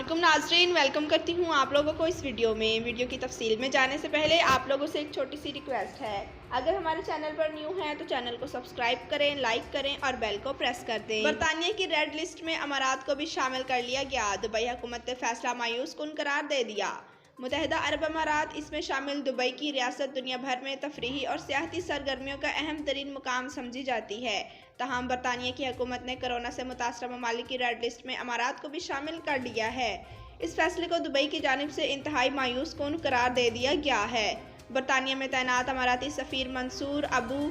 अस्सलामुअलैकुम नाज़रीन, वेलकम करती हूँ आप लोगों को इस वीडियो में। वीडियो की तफसील में जाने से पहले आप लोगों से एक छोटी सी रिक्वेस्ट है। अगर हमारे चैनल पर न्यू हैं तो चैनल को सब्सक्राइब करें, लाइक करें और बेल को प्रेस कर दें। बरतानिया की रेड लिस्ट में अमारात को भी शामिल कर लिया गया। दुबई हुकूमत ने फैसला मायूस कुन करार दे दिया। मुत्तहिदा अरब अमारात इसमें शामिल दुबई की रियासत दुनिया भर में तफरीही और सियाहती सरगर्मियों का अहम तरीन मुकाम समझी जाती है। तहम बरतानिया की हुकूमत ने कोरोना से मुतासरा ममालिक की रेड लिस्ट में अमारात को भी शामिल कर लिया है। इस फैसले को दुबई की जानिब से इंतहाई मायूस कुन करार दे दिया गया है। बरतानिया में तैनात अमाराती सफ़ीर मंसूर अबू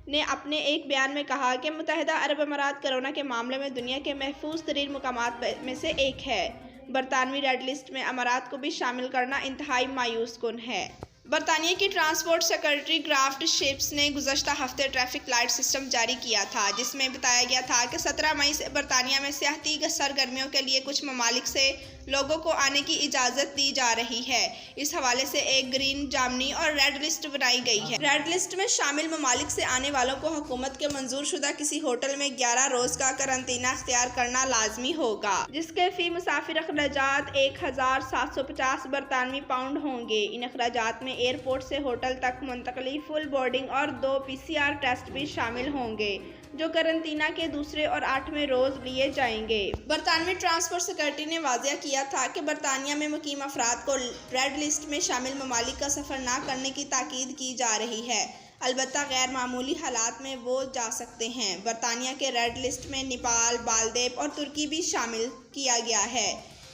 ने अपने एक बयान में कहा कि मुत्तहिदा अरब अमारात कोरोना के मामले में दुनिया के महफूज तरीन मुकामात में से एक है। बरतानवी रेड लिस्ट में अमारात को भी शामिल करना इंतहाई मायूस कुन है। बरतानिया की ट्रांसपोर्ट सेक्रेटरी क्राफ्ट शिप्स ने गुज़श्ता हफ्ते ट्रैफिक लाइट सिस्टम जारी किया था, जिसमें बताया गया था कि 17 मई से बरतानिया में सियाहती सरगर्मियों के लिए कुछ ममालिक से लोगों को आने की इजाज़त दी जा रही है। इस हवाले से एक ग्रीन, जामनी और रेड लिस्ट बनाई गई है। रेड लिस्ट में शामिल ममालिक से आने वालों को हुकूमत के मंजूर शुदा किसी होटल में 11 रोज़ का करंतना अख्तियार करना लाजमी होगा, जिसके फ़ी मुसाफिर अखराजात 1750 बरतानवी पाउंड होंगे। इन अखराजात में एयरपोर्ट से होटल तक मुंतकली, फुल बोर्डिंग और 2 PCR टेस्ट भी शामिल होंगे, जो करंतना के दूसरे और 8वें रोज़ लिए जाएंगे। बरतानवी ट्रांसपोर्ट सेक्रेटरी ने वाज़ेह किया था कि बरतानिया में मुकीम अफराद को रेड लिस्ट में शामिल ममालिक का सफ़र न करने की ताकीद की जा रही है। अलबत्ता गैर मामूली हालात में वो जा सकते हैं। बरतानिया के रेड लिस्ट में नेपाल, मालदीव और तुर्की भी शामिल किया गया है,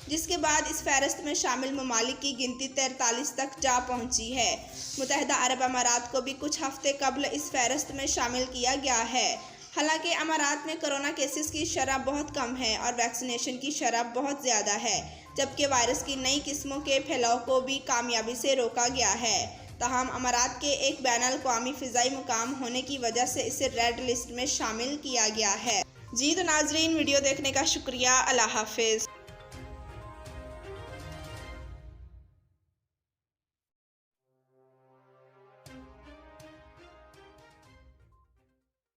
जिसके बाद इस फहरिस्त में शामिल ममालिक की गिनती 43 तक जा पहुंची है। मुत्तहिदा अरब अमारात को भी कुछ हफ्ते कबल इस फहरिस्त में शामिल किया गया है। हालांकि अमारात में कोरोना केसेस की शरह बहुत कम है और वैक्सीनेशन की शरह बहुत ज़्यादा है, जबकि वायरस की नई किस्मों के फैलाव को भी कामयाबी से रोका गया है। तहम अमारात के एक बैनुल-अक़वामी फ़िज़ाई मुकाम होने की वजह से इसे रेड लिस्ट में शामिल किया गया है। जी तो नाज़रीन, वीडियो देखने का शुक्रिया। अल्लाह हाफ़िज़।